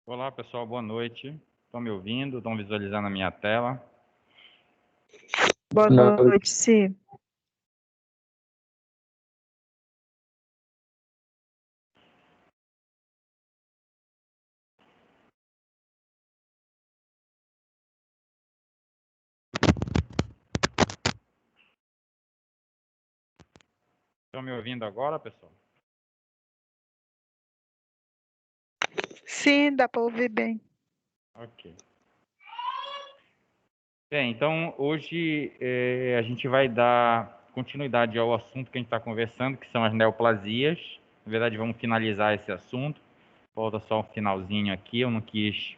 Olá, pessoal, boa noite. Estão me ouvindo? Estão visualizando a minha tela? Boa noite, sim. Estão me ouvindo agora, pessoal? Sim, dá para ouvir bem. Ok. Bem, então hoje a gente vai dar continuidade ao assunto que a gente está conversando, que são as neoplasias. Na verdade, vamos finalizar esse assunto. Falta só um finalzinho aqui. Eu não quis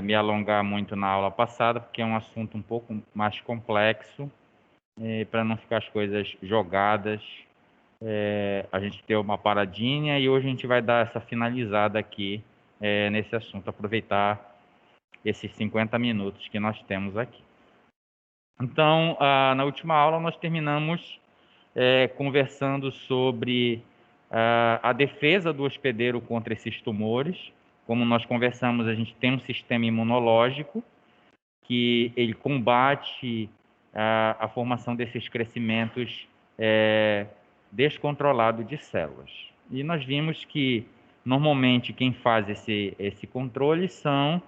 me alongar muito na aula passada, porque é um assunto um pouco mais complexo, para não ficar as coisas jogadas. A gente deu uma paradinha e hoje a gente vai dar essa finalizada aqui nesse assunto, aproveitar esses 50 minutos que nós temos aqui. Então, na última aula nós terminamos conversando sobre a defesa do hospedeiro contra esses tumores. Como nós conversamos, a gente tem um sistema imunológico que ele combate a formação desses crescimentos descontrolados de células. E nós vimos que, normalmente, quem faz esse controle são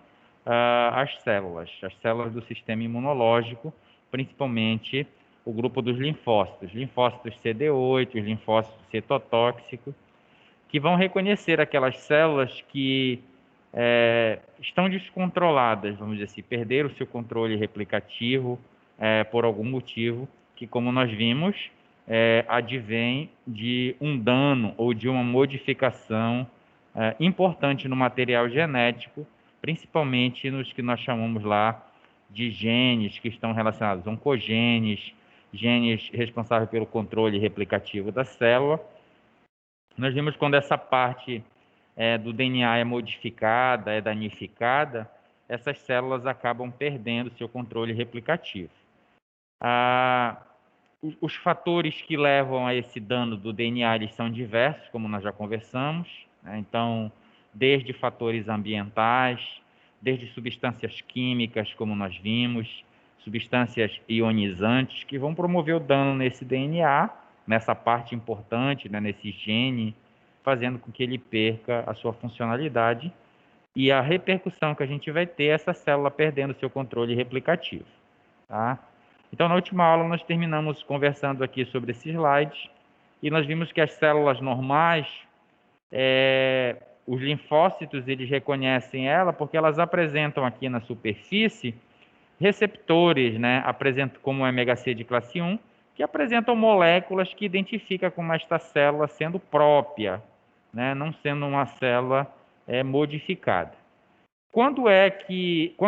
as células do sistema imunológico, principalmente o grupo dos linfócitos CD8, os linfócitos citotóxicos, que vão reconhecer aquelas células que estão descontroladas, vamos dizer assim, perderam o seu controle replicativo por algum motivo, que, como nós vimos, advém de um dano ou de uma modificação importante no material genético, principalmente nos que nós chamamos lá de genes que estão relacionados a oncogenes, genes responsáveis pelo controle replicativo da célula. Nós vimos quando essa parte do DNA é modificada, é danificada, essas células acabam perdendo seu controle replicativo. Os fatores que levam a esse dano do DNA eles são diversos, como nós já conversamos, né? Então, desde fatores ambientais, desde substâncias químicas, como nós vimos, substâncias ionizantes, que vão promover o dano nesse DNA, nessa parte importante, né, nesse gene, fazendo com que ele perca a sua funcionalidade e a repercussão que a gente vai ter é essa célula perdendo seu controle replicativo. Tá? Então, na última aula, nós terminamos conversando aqui sobre esse slide e nós vimos que as células normais, os linfócitos, eles reconhecem ela porque elas apresentam aqui na superfície receptores, né, como o MHC de classe 1, que apresentam moléculas que identificam como esta célula sendo própria, né, não sendo uma célula modificada. Quando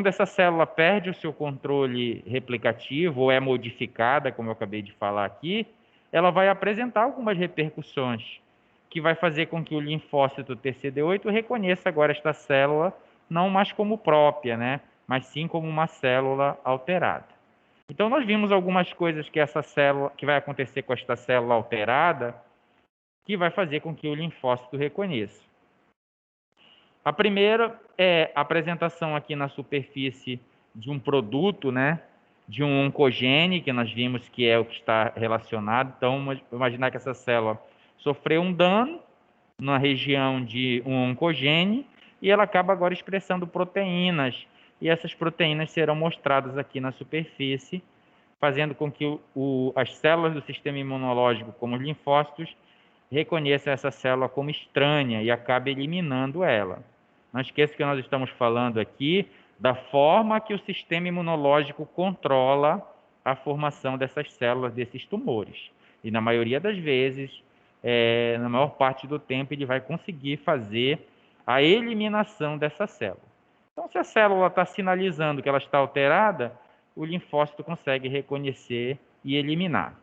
essa célula perde o seu controle replicativo ou é modificada, como eu acabei de falar aqui, ela vai apresentar algumas repercussões que vai fazer com que o linfócito TCD8 reconheça agora esta célula não mais como própria, né, mas sim como uma célula alterada. Então nós vimos algumas coisas que vai acontecer com esta célula alterada, que vai fazer com que o linfócito reconheça. A primeira é a apresentação aqui na superfície de um produto, né, de um oncogene, que nós vimos que é o que está relacionado. Então, imaginar que essa célula sofreu um dano na região de um oncogene e ela acaba agora expressando proteínas. E essas proteínas serão mostradas aqui na superfície, fazendo com que as células do sistema imunológico, como os linfócitos, reconheçam essa célula como estranha e acabe eliminando ela. Não esqueça que nós estamos falando aqui da forma que o sistema imunológico controla a formação dessas células, desses tumores. E na maioria das vezes, na maior parte do tempo, ele vai conseguir fazer a eliminação dessa célula. Então, se a célula está sinalizando que ela está alterada, o linfócito consegue reconhecer e eliminar.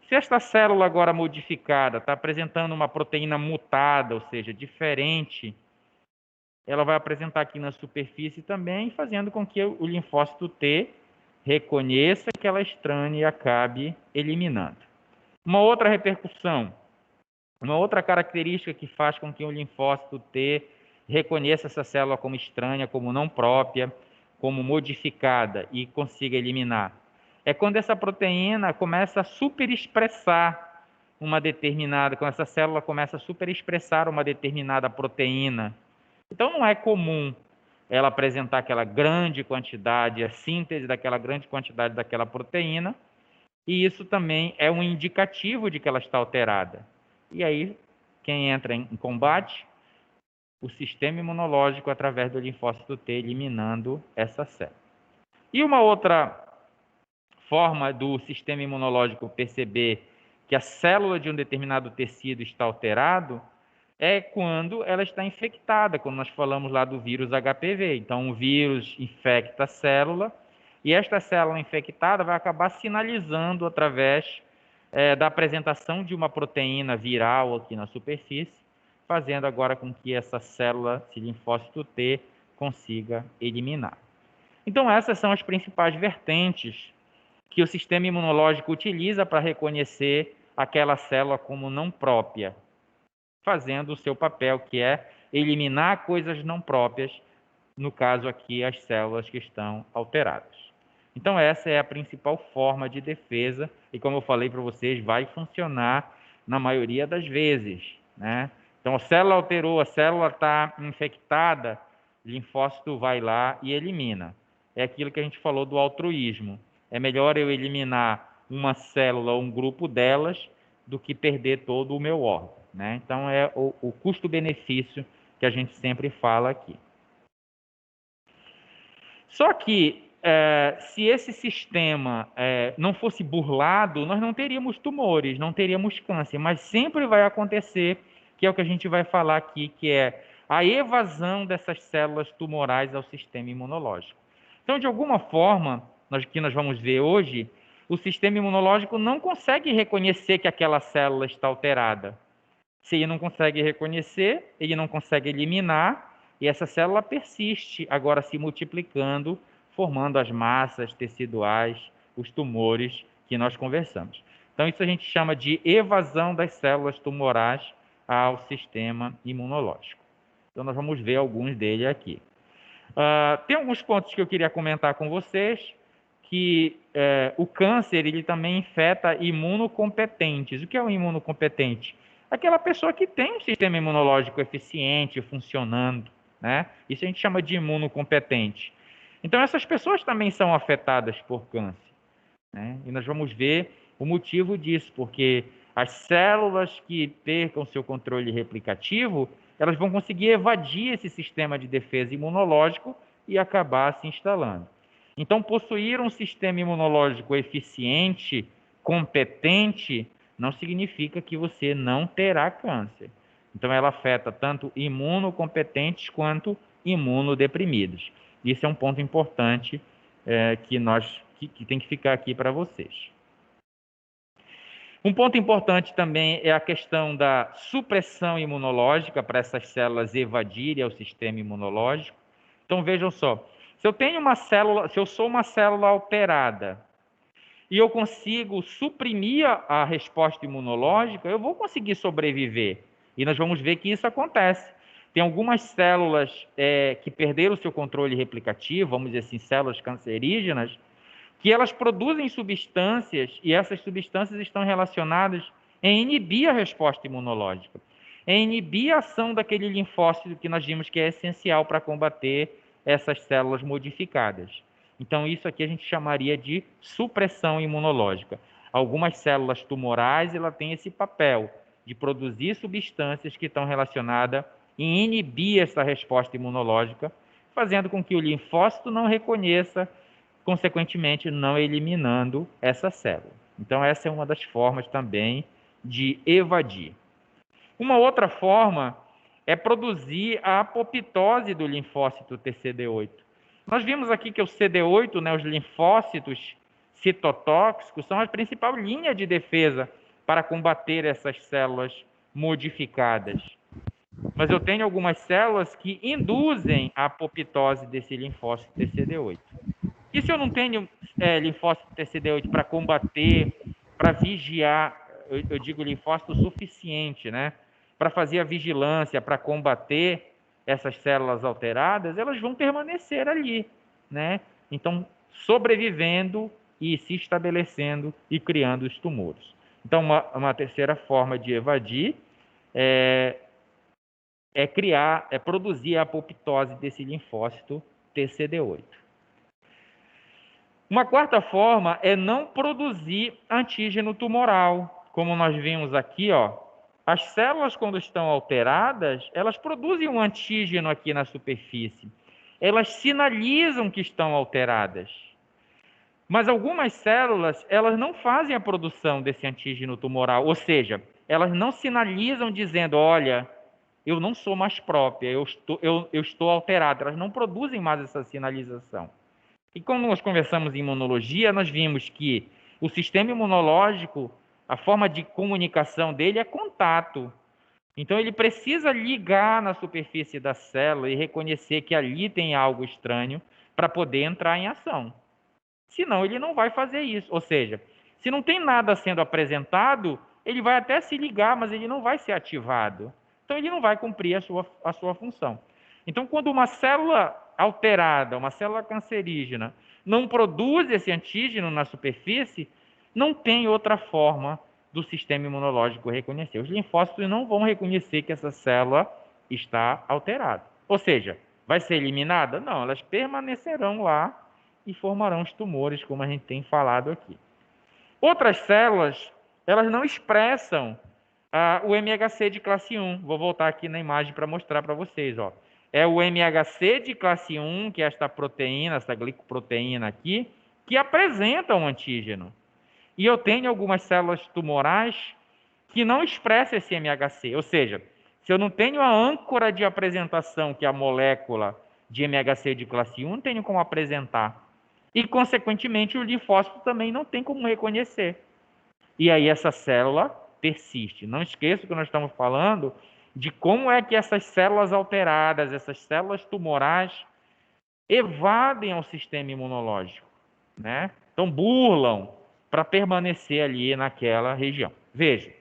Se esta célula agora modificada está apresentando uma proteína mutada, ou seja, diferente, ela vai apresentar aqui na superfície também, fazendo com que o linfócito T reconheça que ela é estranha e acabe eliminando. Uma outra repercussão, uma outra característica que faz com que o linfócito T reconheça essa célula como estranha, como não própria, como modificada e consiga eliminar? É quando essa proteína começa a superexpressar uma determinada, quando essa célula começa a superexpressar uma determinada proteína. Então não é comum ela apresentar aquela grande quantidade, a síntese daquela grande quantidade daquela proteína, e isso também é um indicativo de que ela está alterada. E aí, quem entra em combate? O sistema imunológico através do linfócito T, eliminando essa célula. E uma outra forma do sistema imunológico perceber que a célula de um determinado tecido está alterado é quando ela está infectada, quando nós falamos lá do vírus HPV. Então, o vírus infecta a célula e esta célula infectada vai acabar sinalizando através da apresentação de uma proteína viral aqui na superfície, fazendo agora com que essa célula, esse linfócito T, consiga eliminar. Então, essas são as principais vertentes que o sistema imunológico utiliza para reconhecer aquela célula como não própria, fazendo o seu papel, que é eliminar coisas não próprias, no caso aqui, as células que estão alteradas. Então, essa é a principal forma de defesa, e como eu falei para vocês, vai funcionar na maioria das vezes, né? Então, a célula alterou, a célula está infectada, o linfócito vai lá e elimina. É aquilo que a gente falou do altruísmo. É melhor eu eliminar uma célula ou um grupo delas do que perder todo o meu órgão, né? Então, é o custo-benefício que a gente sempre fala aqui. Só que, se esse sistema não fosse burlado, nós não teríamos tumores, não teríamos câncer, mas sempre vai acontecer, que é o que a gente vai falar aqui, que é a evasão dessas células tumorais ao sistema imunológico. Então, de alguma forma, que nós vamos ver hoje, o sistema imunológico não consegue reconhecer que aquela célula está alterada. Se ele não consegue reconhecer, ele não consegue eliminar, e essa célula persiste, agora se multiplicando, formando as massas teciduais, os tumores que nós conversamos. Então, isso a gente chama de evasão das células tumorais ao sistema imunológico. Então, nós vamos ver alguns deles aqui. Tem alguns pontos que eu queria comentar com vocês, que o câncer ele também infeta imunocompetentes. O que é um imunocompetente? Aquela pessoa que tem um sistema imunológico eficiente, funcionando, né? Isso a gente chama de imunocompetente. Então, essas pessoas também são afetadas por câncer, né? E nós vamos ver o motivo disso, porque as células que percam seu controle replicativo, elas vão conseguir evadir esse sistema de defesa imunológico e acabar se instalando. Então, possuir um sistema imunológico eficiente, competente, não significa que você não terá câncer. Então, ela afeta tanto imunocompetentes quanto imunodeprimidos. Isso é um ponto importante que tem que ficar aqui para vocês. Um ponto importante também é a questão da supressão imunológica para essas células evadirem ao sistema imunológico. Então, vejam só, se eu sou uma célula alterada e eu consigo suprimir a resposta imunológica, eu vou conseguir sobreviver. E nós vamos ver que isso acontece. Tem algumas células que perderam o seu controle replicativo, vamos dizer assim, células cancerígenas, que elas produzem substâncias, e essas substâncias estão relacionadas em inibir a resposta imunológica, em inibir a ação daquele linfócito que nós vimos que é essencial para combater essas células modificadas. Então, isso aqui a gente chamaria de supressão imunológica. Algumas células tumorais, ela tem esse papel de produzir substâncias que estão relacionadas em inibir essa resposta imunológica, fazendo com que o linfócito não reconheça, consequentemente não eliminando essa célula. Então, essa é uma das formas também de evadir. Uma outra forma é produzir a apoptose do linfócito TCD8. Nós vimos aqui que o CD8, né, os linfócitos citotóxicos, são a principal linha de defesa para combater essas células modificadas. Mas eu tenho algumas células que induzem a apoptose desse linfócito TCD8. E se eu não tenho linfócito TCD8 para combater, para vigiar, eu digo linfócito suficiente, né? Para fazer a vigilância, para combater, essas células alteradas, elas vão permanecer ali, né? Então, sobrevivendo e se estabelecendo e criando os tumores. Então, uma terceira forma de evadir é produzir a apoptose desse linfócito TCD8. Uma quarta forma é não produzir antígeno tumoral. Como nós vimos aqui, ó, as células, quando estão alteradas, elas produzem um antígeno aqui na superfície. Elas sinalizam que estão alteradas. Mas algumas células, elas não fazem a produção desse antígeno tumoral. Ou seja, elas não sinalizam dizendo, olha, eu não sou mais própria, eu estou alterada. Elas não produzem mais essa sinalização. E quando nós conversamos em imunologia, nós vimos que o sistema imunológico, a forma de comunicação dele é contato. Então, ele precisa ligar na superfície da célula e reconhecer que ali tem algo estranho para poder entrar em ação. Senão, ele não vai fazer isso. Ou seja, se não tem nada sendo apresentado, ele vai até se ligar, mas ele não vai ser ativado. Então, ele não vai cumprir a sua função. Então, quando uma célula alterada, uma célula cancerígena, não produz esse antígeno na superfície, não tem outra forma do sistema imunológico reconhecer. Os linfócitos não vão reconhecer que essa célula está alterada. Ou seja, vai ser eliminada? Não, elas permanecerão lá e formarão os tumores, como a gente tem falado aqui. Outras células, elas não expressam o MHC de classe 1. Vou voltar aqui na imagem para mostrar para vocês, ó. É o MHC de classe 1, que é esta proteína, essa glicoproteína aqui, que apresenta um antígeno. E eu tenho algumas células tumorais que não expressam esse MHC. Ou seja, se eu não tenho a âncora de apresentação, que é a molécula de MHC de classe 1, não tenho como apresentar. E, consequentemente, o linfócito também não tem como reconhecer. E aí essa célula persiste. Não esqueça que nós estamos falando de como é que essas células alteradas, essas células tumorais, evadem ao sistema imunológico, né? Então, burlam para permanecer ali naquela região. Veja,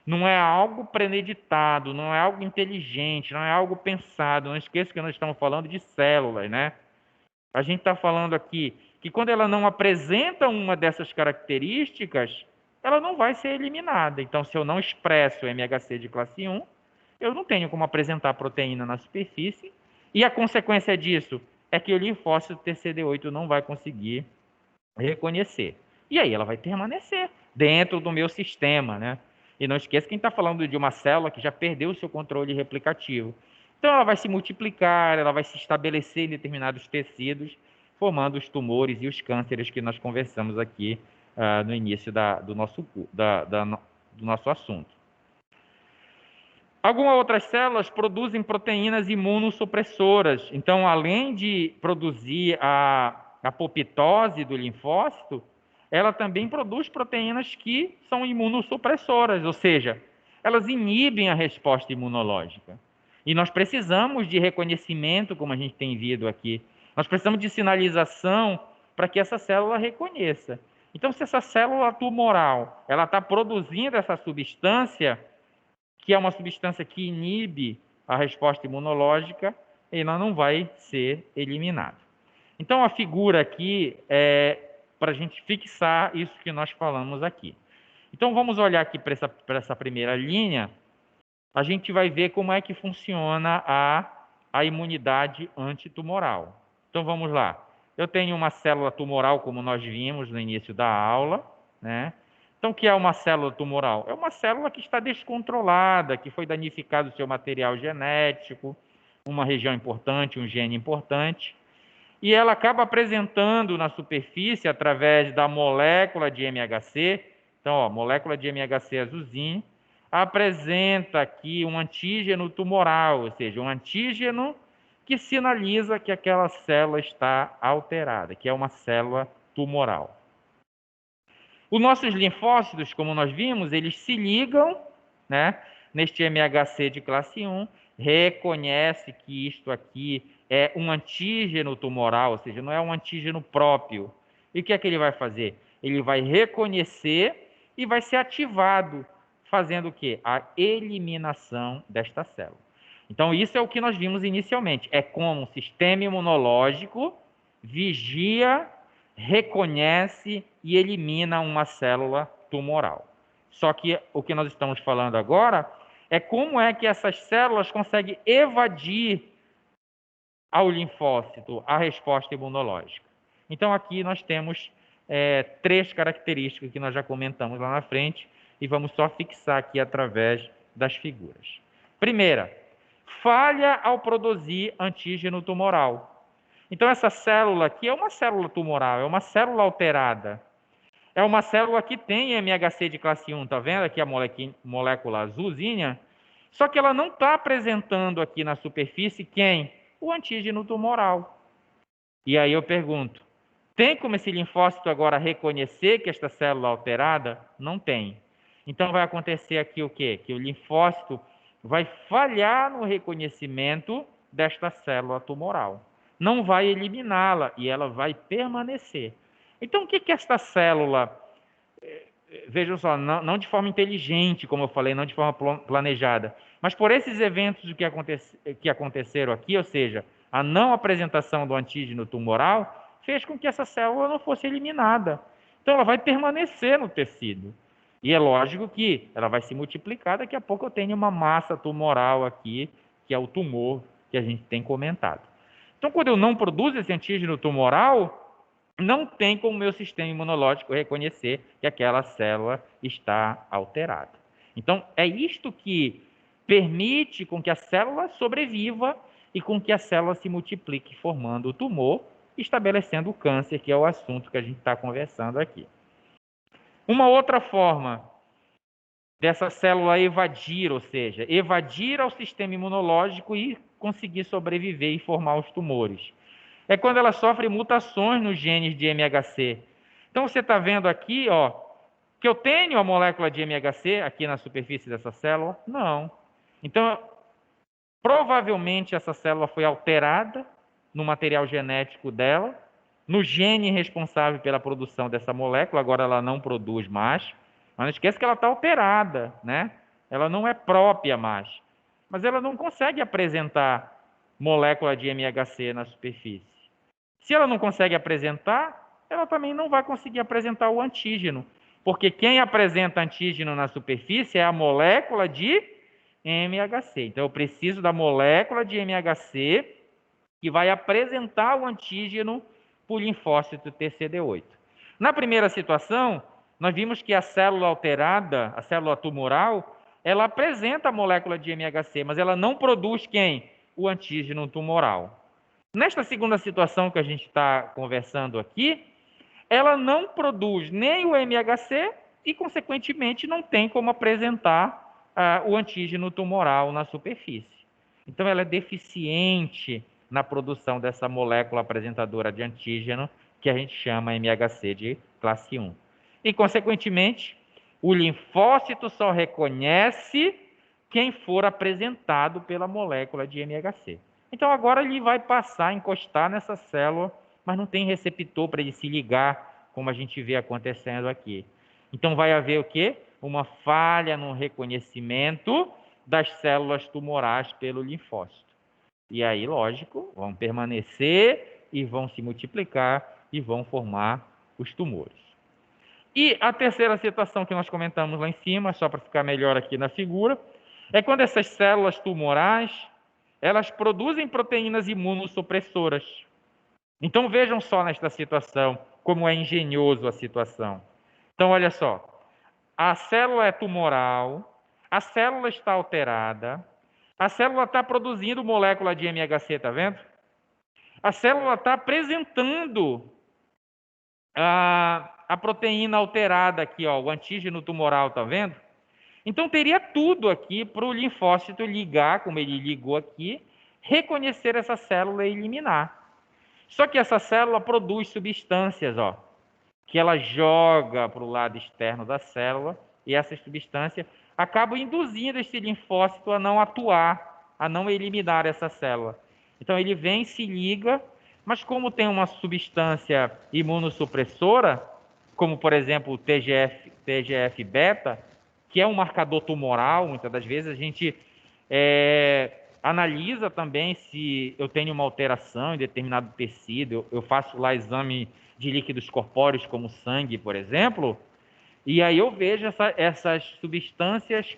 não é algo premeditado, não é algo inteligente, não é algo pensado. Não esqueça que nós estamos falando de células, né? A gente está falando aqui que quando ela não apresenta uma dessas características, ela não vai ser eliminada. Então, se eu não expresso o MHC de classe 1, eu não tenho como apresentar proteína na superfície, e a consequência disso é que o linfócito TCD8 não vai conseguir reconhecer. E aí ela vai permanecer dentro do meu sistema, né? E não esqueça que a gente está falando de uma célula que já perdeu o seu controle replicativo. Então ela vai se multiplicar, ela vai se estabelecer em determinados tecidos, formando os tumores e os cânceres que nós conversamos aqui no início do nosso assunto. Algumas outras células produzem proteínas imunossupressoras. Então, além de produzir a apoptose do linfócito, ela também produz proteínas que são imunossupressoras, ou seja, elas inibem a resposta imunológica. E nós precisamos de reconhecimento, como a gente tem visto aqui. Nós precisamos de sinalização para que essa célula reconheça. Então, se essa célula tumoral ela está produzindo essa substância, que é uma substância que inibe a resposta imunológica, ela não vai ser eliminada. Então, a figura aqui é para a gente fixar isso que nós falamos aqui. Então, vamos olhar aqui para essa primeira linha. A gente vai ver como é que funciona a imunidade antitumoral. Então, vamos lá. Eu tenho uma célula tumoral, como nós vimos no início da aula, né? Então, o que é uma célula tumoral? É uma célula que está descontrolada, que foi danificado o seu material genético, uma região importante, um gene importante, e ela acaba apresentando na superfície, através da molécula de MHC, então, ó, molécula de MHC azulzinho, apresenta aqui um antígeno tumoral, ou seja, um antígeno que sinaliza que aquela célula está alterada, que é uma célula tumoral. Os nossos linfócitos, como nós vimos, eles se ligam, né, neste MHC de classe 1, reconhece que isto aqui é um antígeno tumoral, ou seja, não é um antígeno próprio. E o que é que ele vai fazer? Ele vai reconhecer e vai ser ativado, fazendo o quê? A eliminação desta célula. Então, isso é o que nós vimos inicialmente. É como o sistema imunológico vigia, reconhece e elimina uma célula tumoral. Só que o que nós estamos falando agora é como é que essas células conseguem evadir ao linfócito a resposta imunológica. Então, aqui nós temos três características que nós já comentamos lá na frente e vamos só fixar aqui através das figuras. Primeira, falha ao produzir antígeno tumoral. Então, essa célula aqui é uma célula tumoral, é uma célula alterada. É uma célula que tem MHC de classe 1, tá vendo aqui a molécula azulzinha? Só que ela não está apresentando aqui na superfície quem? O antígeno tumoral. E aí eu pergunto, tem como esse linfócito agora reconhecer que esta célula é alterada? Não tem. Então vai acontecer aqui o quê? Que o linfócito vai falhar no reconhecimento desta célula tumoral. Não vai eliminá-la e ela vai permanecer. Então o que esta célula, vejam só, não de forma inteligente, como eu falei, não de forma planejada, mas por esses eventos que aconteceram aqui, ou seja, a não apresentação do antígeno tumoral, fez com que essa célula não fosse eliminada. Então ela vai permanecer no tecido. E é lógico que ela vai se multiplicar, daqui a pouco eu tenho uma massa tumoral aqui, que é o tumor que a gente tem comentado. Então, quando eu não produzo esse antígeno tumoral, não tem como o meu sistema imunológico reconhecer que aquela célula está alterada. Então, é isto que permite com que a célula sobreviva e com que a célula se multiplique, formando o tumor, estabelecendo o câncer, que é o assunto que a gente está conversando aqui. Uma outra forma dessa célula evadir, ou seja, evadir ao sistema imunológico e conseguir sobreviver e formar os tumores, é quando ela sofre mutações nos genes de MHC. Então você está vendo aqui, ó, que eu tenho a molécula de MHC aqui na superfície dessa célula? Não. Então, provavelmente essa célula foi alterada no material genético dela, no gene responsável pela produção dessa molécula, agora ela não produz mais. Mas não esqueça que ela está alterada, né? Ela não é própria mais. Mas ela não consegue apresentar molécula de MHC na superfície. Se ela não consegue apresentar, ela também não vai conseguir apresentar o antígeno, porque quem apresenta antígeno na superfície é a molécula de MHC. Então, eu preciso da molécula de MHC que vai apresentar o antígeno para o linfócito TCD8. Na primeira situação, nós vimos que a célula alterada, a célula tumoral, ela apresenta a molécula de MHC, mas ela não produz quem? O antígeno tumoral. Nesta segunda situação que a gente está conversando aqui, ela não produz nem o MHC e, consequentemente, não tem como apresentar o antígeno tumoral na superfície. Então, ela é deficiente na produção dessa molécula apresentadora de antígeno, que a gente chama MHC de classe 1. E, consequentemente, o linfócito só reconhece quem for apresentado pela molécula de MHC. Então, agora ele vai passar a encostar nessa célula, mas não tem receptor para ele se ligar, como a gente vê acontecendo aqui. Então, vai haver o quê? Uma falha no reconhecimento das células tumorais pelo linfócito. E aí, lógico, vão permanecer e vão se multiplicar e vão formar os tumores. E a terceira situação que nós comentamos lá em cima, só para ficar melhor aqui na figura, é quando essas células tumorais elas produzem proteínas imunossupressoras. Então vejam só nesta situação como é engenhoso a situação. Então olha só, a célula é tumoral, a célula está alterada, a célula está produzindo molécula de MHC, tá vendo? A célula está apresentando a proteína alterada aqui, ó, o antígeno tumoral, tá vendo? Então, teria tudo aqui para o linfócito ligar, como ele ligou aqui, reconhecer essa célula e eliminar. Só que essa célula produz substâncias, ó, que ela joga para o lado externo da célula, e essas substâncias acabam induzindo esse linfócito a não atuar, a não eliminar essa célula. Então, ele vem, se liga, mas como tem uma substância imunossupressora, como, por exemplo, o TGF-beta, que é um marcador tumoral, muitas das vezes a gente analisa também se eu tenho uma alteração em determinado tecido, eu faço lá exame de líquidos corpóreos, como sangue, por exemplo, e aí eu vejo essas substâncias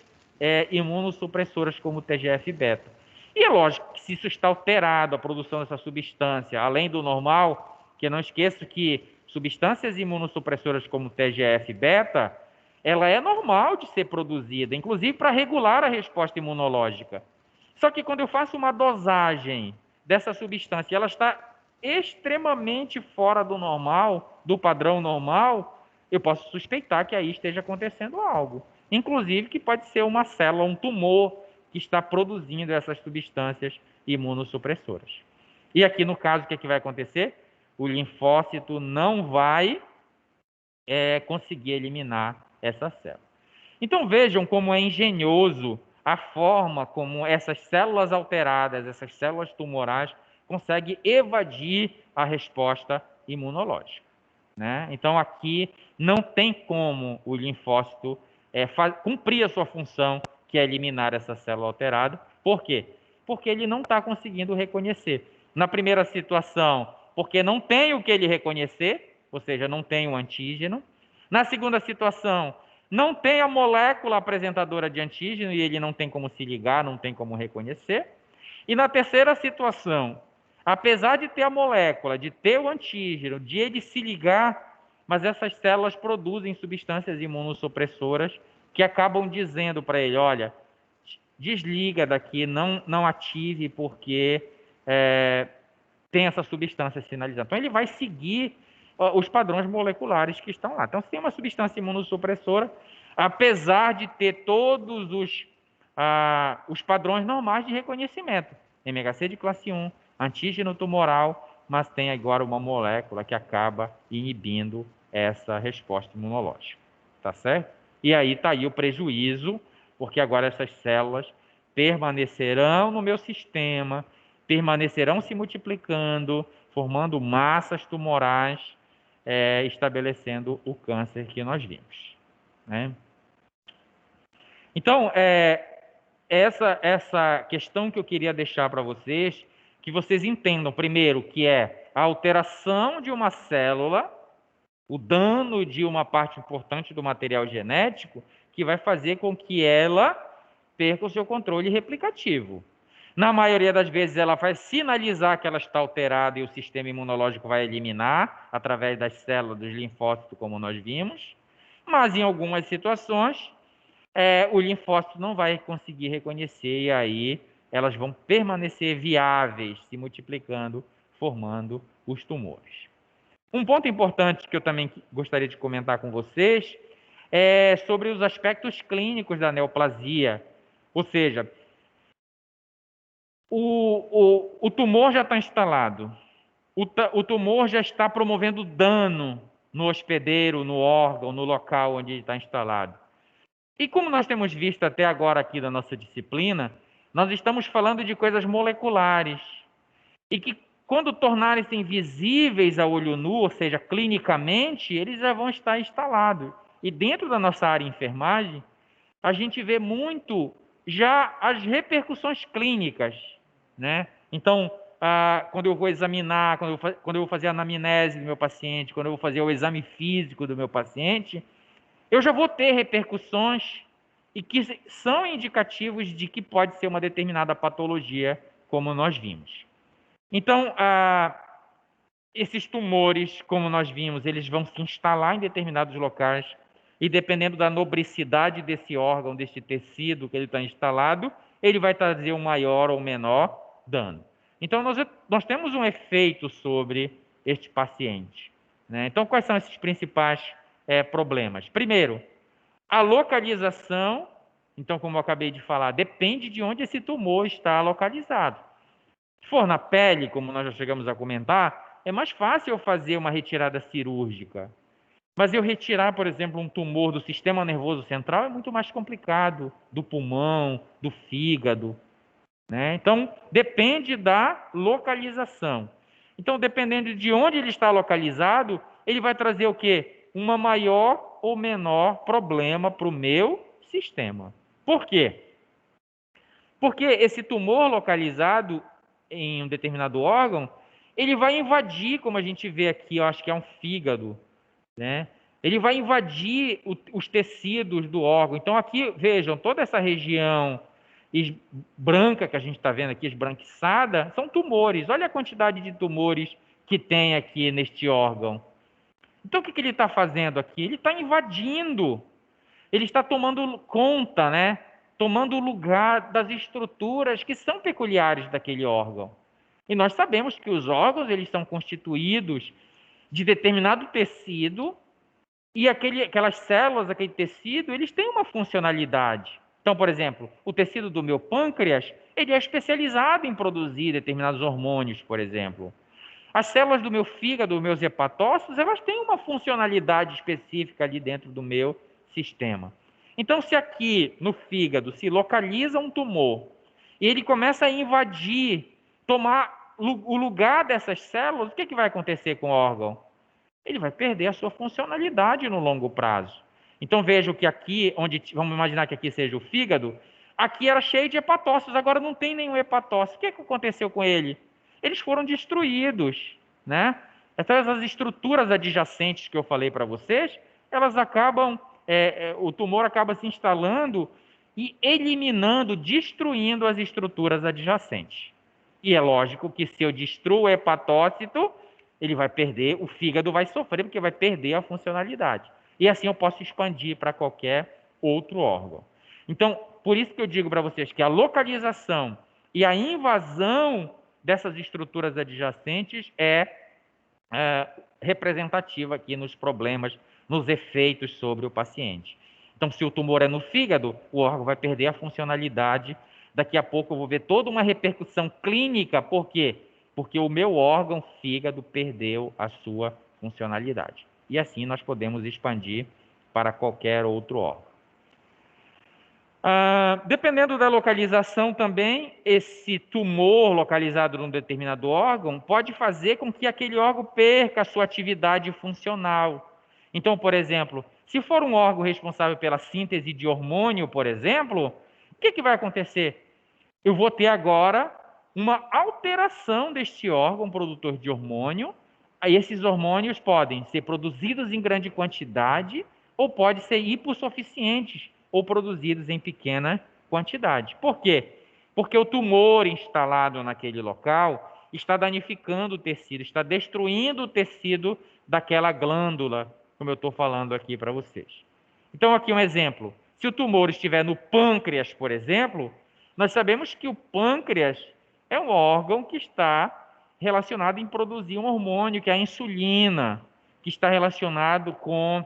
imunossupressoras, como o TGF-beta. E é lógico que se isso está alterado, a produção dessa substância, além do normal, que não esqueço que substâncias imunossupressoras como o TGF-beta, ela é normal de ser produzida, inclusive para regular a resposta imunológica. Só que quando eu faço uma dosagem dessa substância, ela está extremamente fora do normal, do padrão normal, eu posso suspeitar que aí esteja acontecendo algo. Inclusive que pode ser uma célula, um tumor que está produzindo essas substâncias imunossupressoras. E aqui no caso, o que, é que vai acontecer? O linfócito não vai conseguir eliminar essa célula. Então vejam como é engenhoso a forma como essas células alteradas, essas células tumorais, conseguem evadir a resposta imunológica, né? Então aqui não tem como o linfócito cumprir a sua função, que é eliminar essa célula alterada. Por quê? Porque ele não está conseguindo reconhecer. Na primeira situação, porque não tem o que ele reconhecer, ou seja, não tem o antígeno. Na segunda situação, não tem a molécula apresentadora de antígeno e ele não tem como se ligar, não tem como reconhecer. E na terceira situação, apesar de ter a molécula, de ter o antígeno, de ele se ligar, mas essas células produzem substâncias imunossupressoras que acabam dizendo para ele, olha, desliga daqui, não ative porque tem essa substância sinalizando. Então ele vai seguir os padrões moleculares que estão lá. Então, se tem uma substância imunossupressora, apesar de ter todos os padrões normais de reconhecimento, MHC de classe 1, antígeno tumoral, mas tem agora uma molécula que acaba inibindo essa resposta imunológica. Tá certo? E aí está aí o prejuízo, porque agora essas células permanecerão no meu sistema, permanecerão se multiplicando, formando massas tumorais, estabelecendo o câncer que nós vimos, né? Então, essa questão que eu queria deixar para vocês, que vocês entendam, primeiro, que é a alteração de uma célula, o dano de uma parte importante do material genético, que vai fazer com que ela perca o seu controle replicativo. Na maioria das vezes, ela vai sinalizar que ela está alterada e o sistema imunológico vai eliminar através das células dos linfócitos, como nós vimos. Mas, em algumas situações, o linfócito não vai conseguir reconhecer e aí elas vão permanecer viáveis, se multiplicando, formando os tumores. Um ponto importante que eu também gostaria de comentar com vocês é sobre os aspectos clínicos da neoplasia, ou seja, o tumor já está instalado, o tumor já está promovendo dano no hospedeiro, no órgão, no local onde ele está instalado. E como nós temos visto até agora aqui da nossa disciplina, nós estamos falando de coisas moleculares e que, quando tornarem-se invisíveis a olho nu, ou seja, clinicamente, eles já vão estar instalados. E dentro da nossa área de enfermagem, a gente vê muito já as repercussões clínicas, né? Então, quando eu vou examinar, quando eu vou fazer a anamnese do meu paciente, quando eu vou fazer o exame físico do meu paciente, eu já vou ter repercussões e que são indicativos de que pode ser uma determinada patologia, como nós vimos. Então, esses tumores, como nós vimos, eles vão se instalar em determinados locais e, dependendo da nobricidade desse órgão, desse tecido que ele está instalado, ele vai trazer um maior ou menor dano. Então, nós temos um efeito sobre este paciente, né? Então, quais são esses principais problemas? Primeiro, a localização. Então, como eu acabei de falar, depende de onde esse tumor está localizado. Se for na pele, como nós já chegamos a comentar, é mais fácil eu fazer uma retirada cirúrgica. Mas eu retirar, por exemplo, um tumor do sistema nervoso central é muito mais complicado, do pulmão, do fígado, né? Então, depende da localização. Então, dependendo de onde ele está localizado, ele vai trazer o quê? Uma maior ou menor problema para o meu sistema. Por quê? Porque esse tumor localizado em um determinado órgão, ele vai invadir, como a gente vê aqui, eu acho que é um fígado, né? Ele vai invadir os tecidos do órgão. Então aqui, vejam, toda essa região branca que a gente está vendo aqui, esbranquiçada, são tumores. Olha a quantidade de tumores que tem aqui neste órgão. Então o que ele está fazendo aqui? Ele está invadindo, ele está tomando conta, né? Tomando o lugar das estruturas que são peculiares daquele órgão. E nós sabemos que os órgãos eles são constituídos de determinado tecido e aquelas células, aquele tecido, eles têm uma funcionalidade. Então, por exemplo, o tecido do meu pâncreas, ele é especializado em produzir determinados hormônios, por exemplo. As células do meu fígado, dos meus hepatócitos, elas têm uma funcionalidade específica ali dentro do meu sistema. Então, se aqui no fígado se localiza um tumor e ele começa a invadir, tomar o lugar dessas células, o que vai acontecer com o órgão? Ele vai perder a sua funcionalidade no longo prazo. Então vejo que aqui, vamos imaginar que aqui seja o fígado, aqui era cheio de hepatócitos, agora não tem nenhum hepatócito. O que aconteceu com ele? Eles foram destruídos, né? Essas estruturas adjacentes que eu falei para vocês, elas acabam, o tumor acaba se instalando e eliminando, destruindo as estruturas adjacentes. E é lógico que se eu destruo o hepatócito, ele vai perder, o fígado vai sofrer porque vai perder a funcionalidade. E assim eu posso expandir para qualquer outro órgão. Então, por isso que eu digo para vocês que a localização e a invasão dessas estruturas adjacentes é representativa aqui nos problemas, nos efeitos sobre o paciente. Então, se o tumor é no fígado, o órgão vai perder a funcionalidade. Daqui a pouco eu vou ver toda uma repercussão clínica. Por quê? Porque o meu órgão fígado perdeu a sua funcionalidade. E assim nós podemos expandir para qualquer outro órgão. Dependendo da localização também, esse tumor localizado num determinado órgão pode fazer com que aquele órgão perca a sua atividade funcional. Então, por exemplo, se for um órgão responsável pela síntese de hormônio, por exemplo, o que vai acontecer? Eu vou ter agora uma alteração deste órgão produtor de hormônio. Aí esses hormônios podem ser produzidos em grande quantidade ou podem ser hipossuficientes ou produzidos em pequena quantidade. Por quê? Porque o tumor instalado naquele local está danificando o tecido, está destruindo o tecido daquela glândula, como eu estou falando aqui para vocês. Então, aqui um exemplo. Se o tumor estiver no pâncreas, por exemplo, nós sabemos que o pâncreas é um órgão que está relacionado em produzir um hormônio, que é a insulina, que está relacionado com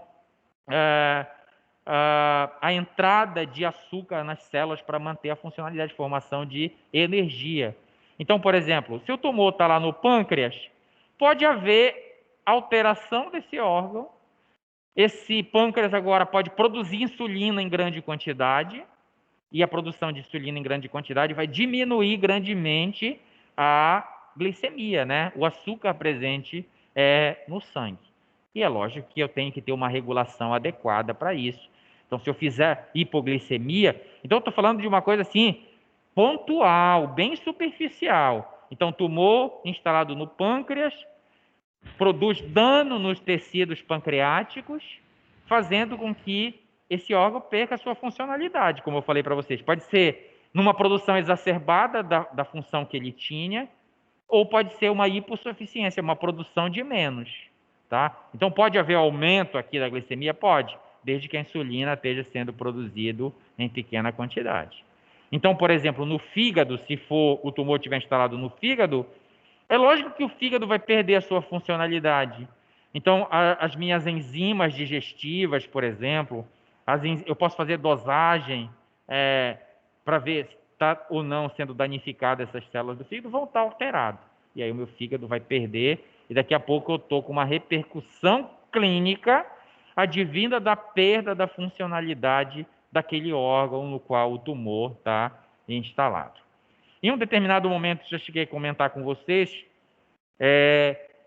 a entrada de açúcar nas células para manter a funcionalidade de formação de energia. Então, por exemplo, se o tumor está lá no pâncreas, pode haver alteração desse órgão. Esse pâncreas agora pode produzir insulina em grande quantidade, e a produção de insulina em grande quantidade vai diminuir grandemente a glicemia, né? O açúcar presente no sangue. E é lógico que eu tenho que ter uma regulação adequada para isso. Então, se eu fizer hipoglicemia, então eu estou falando de uma coisa assim, pontual, bem superficial. Então, tumor instalado no pâncreas produz dano nos tecidos pancreáticos, fazendo com que esse órgão perca a sua funcionalidade, como eu falei para vocês. Pode ser numa produção exacerbada da função que ele tinha, ou pode ser uma hipossuficiência, uma produção de menos. Tá? Então, pode haver aumento aqui da glicemia? Pode, desde que a insulina esteja sendo produzido em pequena quantidade. Então, por exemplo, no fígado, se for o tumor estiver instalado no fígado, é lógico que o fígado vai perder a sua funcionalidade. Então, as minhas enzimas digestivas, por exemplo, eu posso fazer dosagem para ver se está ou não sendo danificada essas células do fígado, vão estar alteradas. E aí o meu fígado vai perder, e daqui a pouco eu estou com uma repercussão clínica advinda da perda da funcionalidade daquele órgão no qual o tumor está instalado. Em um determinado momento, já cheguei a comentar com vocês,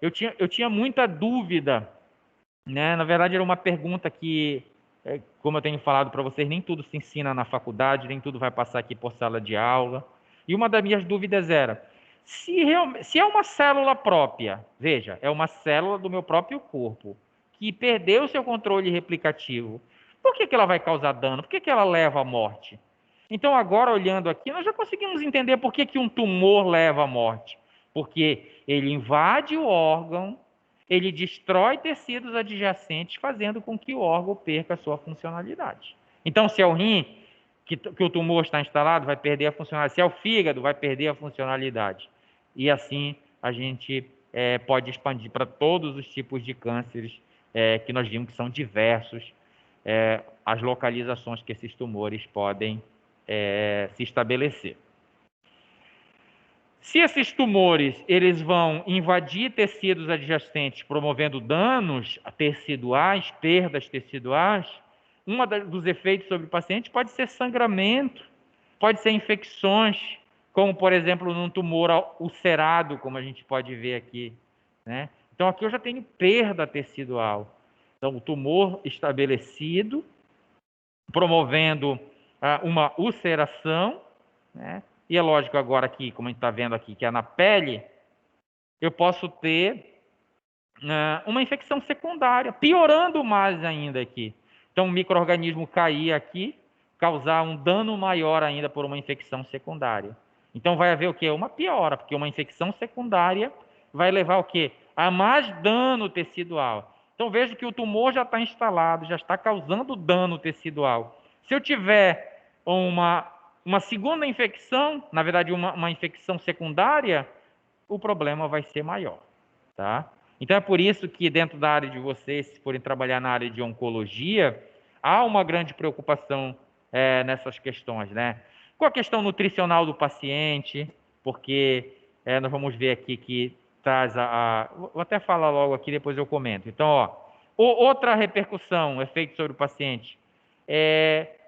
eu tinha muita dúvida, né? Na verdade, era uma pergunta que como eu tenho falado para vocês, nem tudo se ensina na faculdade, nem tudo vai passar aqui por sala de aula. E uma das minhas dúvidas era, se é uma célula própria, veja, é uma célula do meu próprio corpo, que perdeu seu controle replicativo, por que ela vai causar dano? Por que ela leva à morte? Então, agora, olhando aqui, nós já conseguimos entender por que um tumor leva à morte. Porque ele invade o órgão, ele destrói tecidos adjacentes, fazendo com que o órgão perca a sua funcionalidade. Então, se é o rim que o tumor está instalado, vai perder a funcionalidade. Se é o fígado, vai perder a funcionalidade. E assim a gente pode expandir para todos os tipos de cânceres que nós vimos que são diversos, as localizações que esses tumores podem se estabelecer. Se esses tumores eles vão invadir tecidos adjacentes, promovendo danos teciduais, perdas teciduais, dos efeitos sobre o paciente pode ser sangramento, pode ser infecções, como, por exemplo, num tumor ulcerado, como a gente pode ver aqui, né? Então, aqui eu já tenho perda tecidual. Então, o tumor estabelecido, promovendo uma ulceração, né? E é lógico agora aqui, como a gente está vendo aqui, que é na pele, eu posso ter uma infecção secundária, piorando mais ainda aqui. Então, o micro-organismo cair aqui, causar um dano maior ainda por uma infecção secundária. Então, vai haver o quê? Uma piora, porque uma infecção secundária vai levar o quê? A mais dano tecidual. Então, veja que o tumor já está instalado, já está causando dano tecidual. Se eu tiver uma segunda infecção, na verdade, uma infecção secundária, o problema vai ser maior, tá? Então, é por isso que dentro da área de vocês, se forem trabalhar na área de oncologia, há uma grande preocupação nessas questões, né? Com a questão nutricional do paciente, porque nós vamos ver aqui que traz vou até falar logo aqui, depois eu comento. Então, outra repercussão, efeito sobre o paciente,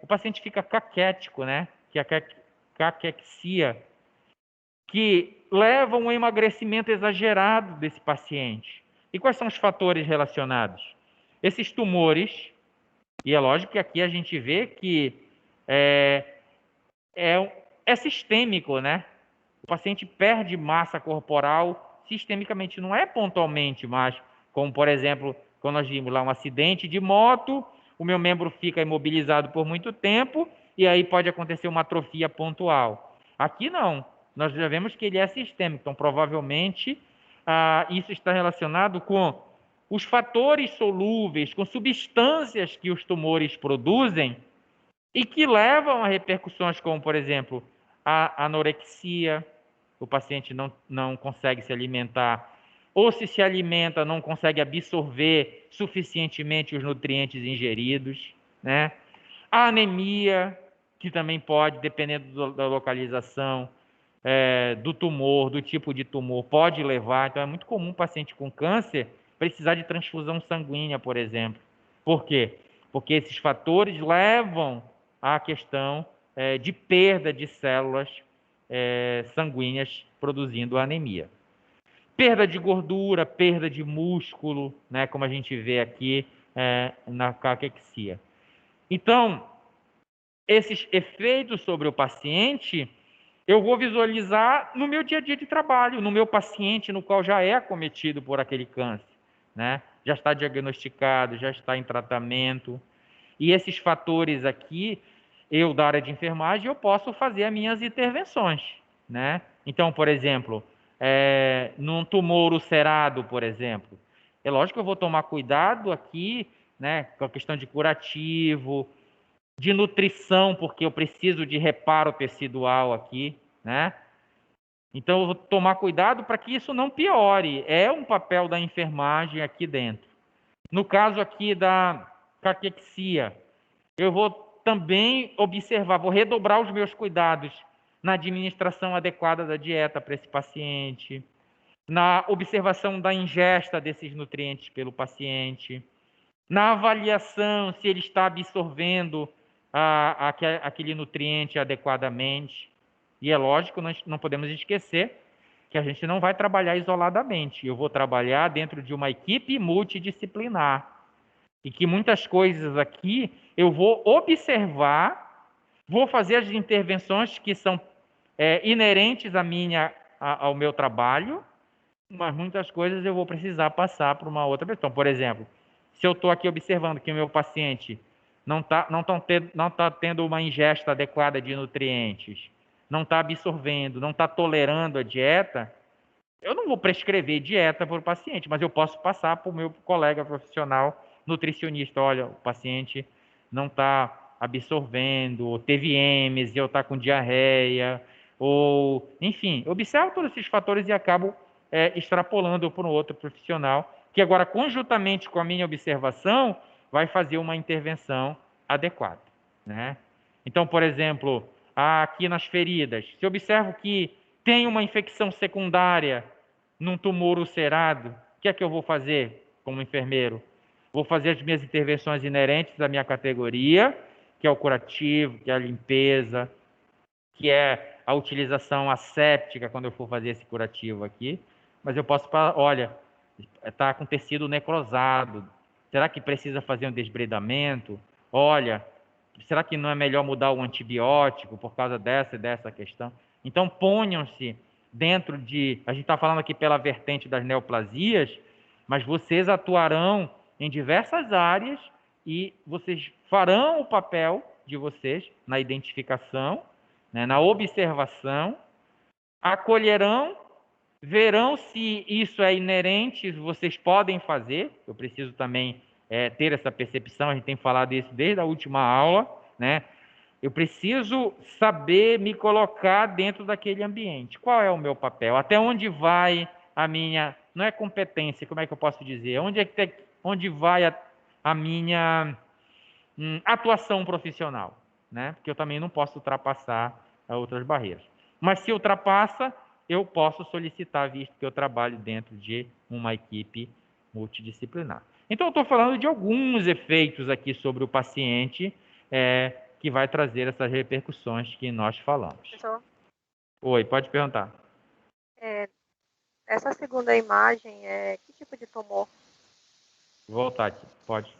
o paciente fica caquético, né? Que é a caquexia, que leva a um emagrecimento exagerado desse paciente. E quais são os fatores relacionados? Esses tumores, e é lógico que aqui a gente vê que é sistêmico, né? O paciente perde massa corporal sistemicamente, não é pontualmente, mas como, por exemplo, quando nós vimos lá um acidente de moto, o meu membro fica imobilizado por muito tempo e aí pode acontecer uma atrofia pontual. Aqui não, nós já vemos que ele é sistêmico, então provavelmente isso está relacionado com os fatores solúveis, com substâncias que os tumores produzem e que levam a repercussões como, por exemplo, a anorexia, o paciente não consegue se alimentar, ou se alimenta, não consegue absorver suficientemente os nutrientes ingeridos, né? A anemia, que também pode, dependendo da localização, do tumor, do tipo de tumor, pode levar. Então, é muito comum um paciente com câncer precisar de transfusão sanguínea, por exemplo. Por quê? Porque esses fatores levam à questão de perda de células sanguíneas produzindo anemia. Perda de gordura, perda de músculo, né, como a gente vê aqui na caquexia. Então, esses efeitos sobre o paciente, eu vou visualizar no meu dia a dia de trabalho, no meu paciente, no qual já é acometido por aquele câncer, né? Já está diagnosticado, já está em tratamento. E esses fatores aqui, eu da área de enfermagem, eu posso fazer as minhas intervenções, né? Então, por exemplo, num tumor ulcerado, por exemplo, é lógico que eu vou tomar cuidado aqui, né, com a questão de curativo, de nutrição, porque eu preciso de reparo tecidual aqui, né? Então, eu vou tomar cuidado para que isso não piore. É um papel da enfermagem aqui dentro. No caso aqui da caquexia, eu vou também observar, vou redobrar os meus cuidados na administração adequada da dieta para esse paciente, na observação da ingesta desses nutrientes pelo paciente, na avaliação se ele está absorvendo aquele nutriente adequadamente. E é lógico, nós não podemos esquecer que a gente não vai trabalhar isoladamente. Eu vou trabalhar dentro de uma equipe multidisciplinar. E que muitas coisas aqui eu vou observar, vou fazer as intervenções que são inerentes ao meu trabalho, mas muitas coisas eu vou precisar passar para uma outra pessoa. Então, por exemplo, se eu estou aqui observando que o meu paciente não tá tendo uma ingesta adequada de nutrientes, não está absorvendo, não está tolerando a dieta, eu não vou prescrever dieta para o paciente, mas eu posso passar para o meu colega profissional nutricionista. Olha, o paciente não está absorvendo, ou teve êmesis, ou está com diarreia, ou enfim, observo todos esses fatores e acabo extrapolando para um outro profissional, que agora, conjuntamente com a minha observação, vai fazer uma intervenção adequada, né? Então, por exemplo, aqui nas feridas, se eu observo que tem uma infecção secundária num tumor ulcerado, o que é que eu vou fazer como enfermeiro? Vou fazer as minhas intervenções inerentes à minha categoria, que é o curativo, que é a limpeza, que é a utilização asséptica quando eu for fazer esse curativo aqui. Mas eu posso falar, olha, está com tecido necrosado, será que precisa fazer um desbridamento? Olha, será que não é melhor mudar o antibiótico por causa dessa e dessa questão? Então, ponham-se dentro de. A gente está falando aqui pela vertente das neoplasias, mas vocês atuarão em diversas áreas e vocês farão o papel de vocês na identificação, né, na observação, acolherão, verão se isso é inerente, vocês podem fazer. Eu preciso também ter essa percepção, a gente tem falado isso desde a última aula, né? Eu preciso saber me colocar dentro daquele ambiente. Qual é o meu papel? Até onde vai a minha, não é competência, como é que eu posso dizer? Onde vai a minha atuação profissional, né? Porque eu também não posso ultrapassar outras barreiras. Mas se ultrapassa, eu posso solicitar, visto que eu trabalho dentro de uma equipe multidisciplinar. Então, eu estou falando de alguns efeitos aqui sobre o paciente que vai trazer essas repercussões que nós falamos. Professor, Oi, pode perguntar. essa segunda imagem é que tipo de tumor? Vou voltar aqui, pode.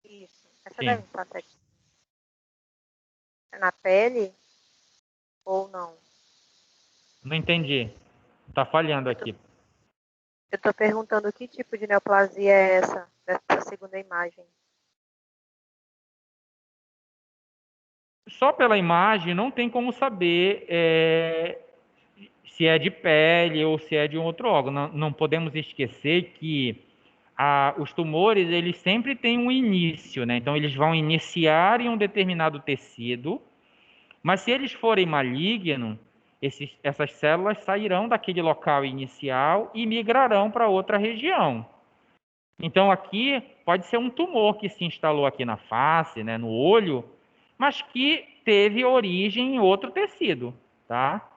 Isso. Essa Sim. deve estar na pele ou não? Não entendi. Está falhando aqui. Eu estou perguntando que tipo de neoplasia é essa, dessa segunda imagem. Só pela imagem não tem como saber se é de pele ou se é de um outro órgão. Não podemos esquecer que os tumores eles sempre têm um início, né? Então eles vão iniciar em um determinado tecido, mas se eles forem malignos, essas células sairão daquele local inicial e migrarão para outra região. Então aqui pode ser um tumor que se instalou aqui na face, né, no olho, mas que teve origem em outro tecido, tá?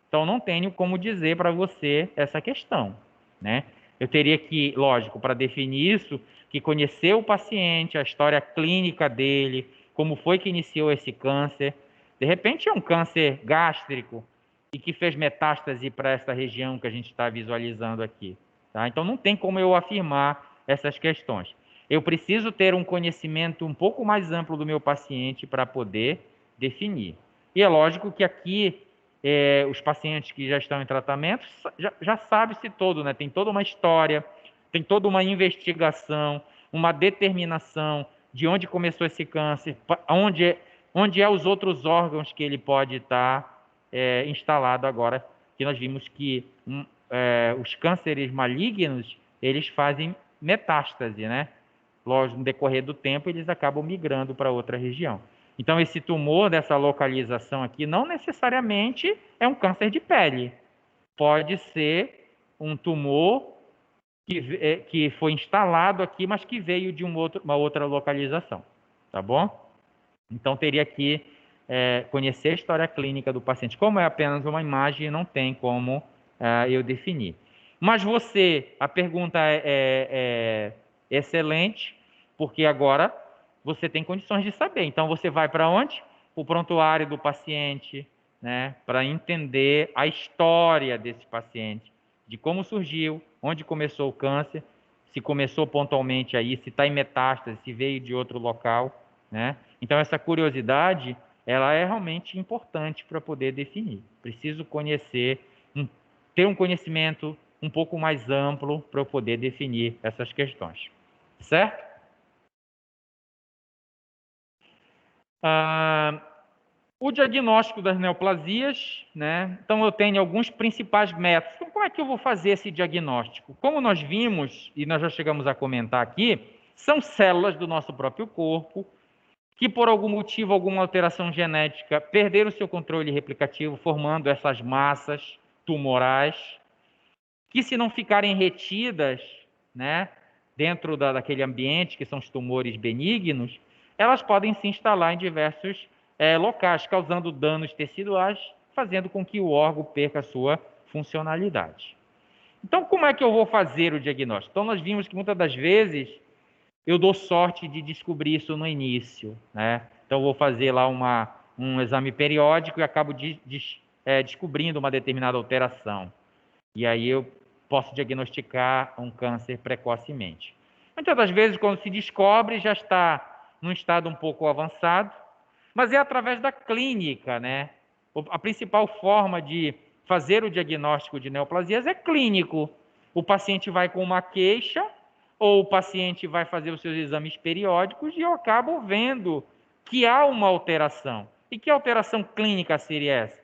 Então não tenho como dizer para você essa questão, né? Eu teria que, lógico, para definir isso, que conhecer o paciente, a história clínica dele, como foi que iniciou esse câncer. De repente é um câncer gástrico e que fez metástase para essa região que a gente está visualizando aqui, tá? Então não tem como eu afirmar essas questões. Eu preciso ter um conhecimento um pouco mais amplo do meu paciente para poder definir. E é lógico que aqui os pacientes que já estão em tratamento já sabe-se todo, né? Tem toda uma história, tem toda uma investigação, uma determinação de onde começou esse câncer, onde é os outros órgãos que ele pode estar instalado agora, que nós vimos que os cânceres malignos, eles fazem metástase, né? Lógico, no decorrer do tempo, eles acabam migrando para outra região. Então, esse tumor dessa localização aqui não necessariamente é um câncer de pele. Pode ser um tumor que foi instalado aqui, mas que veio de uma outra localização. Tá bom? Então, teria que conhecer a história clínica do paciente. Como é apenas uma imagem, não tem como eu definir. Mas a pergunta é excelente, porque agora você tem condições de saber. Então, você vai para onde? O prontuário do paciente, né? Para entender a história desse paciente, de como surgiu, onde começou o câncer. se começou pontualmente aí, se está em metástase, se veio de outro local, né? Então, essa curiosidade, ela é realmente importante para poder definir. Preciso conhecer, ter um conhecimento um pouco mais amplo para eu poder definir essas questões. Certo? O diagnóstico das neoplasias, né? Então, eu tenho alguns principais métodos. Então, como é que eu vou fazer esse diagnóstico? Como nós vimos, e nós já chegamos a comentar aqui, são células do nosso próprio corpo que, por algum motivo, alguma alteração genética, perderam o seu controle replicativo, formando essas massas tumorais, que, se não ficarem retidas, né, dentro daquele ambiente, que são os tumores benignos, elas podem se instalar em diversos locais, causando danos teciduais, fazendo com que o órgão perca a sua funcionalidade. Então, como é que eu vou fazer o diagnóstico? Então, nós vimos que muitas das vezes eu dou sorte de descobrir isso no início, né? Então, eu vou fazer lá um exame periódico e acabo descobrindo uma determinada alteração. E aí eu posso diagnosticar um câncer precocemente. Muitas das vezes, quando se descobre, já está num estado um pouco avançado, mas é através da clínica, né? A principal forma de fazer o diagnóstico de neoplasias é clínico. O paciente vai com uma queixa, ou o paciente vai fazer os seus exames periódicos e eu acabo vendo que há uma alteração. E que alteração clínica seria essa?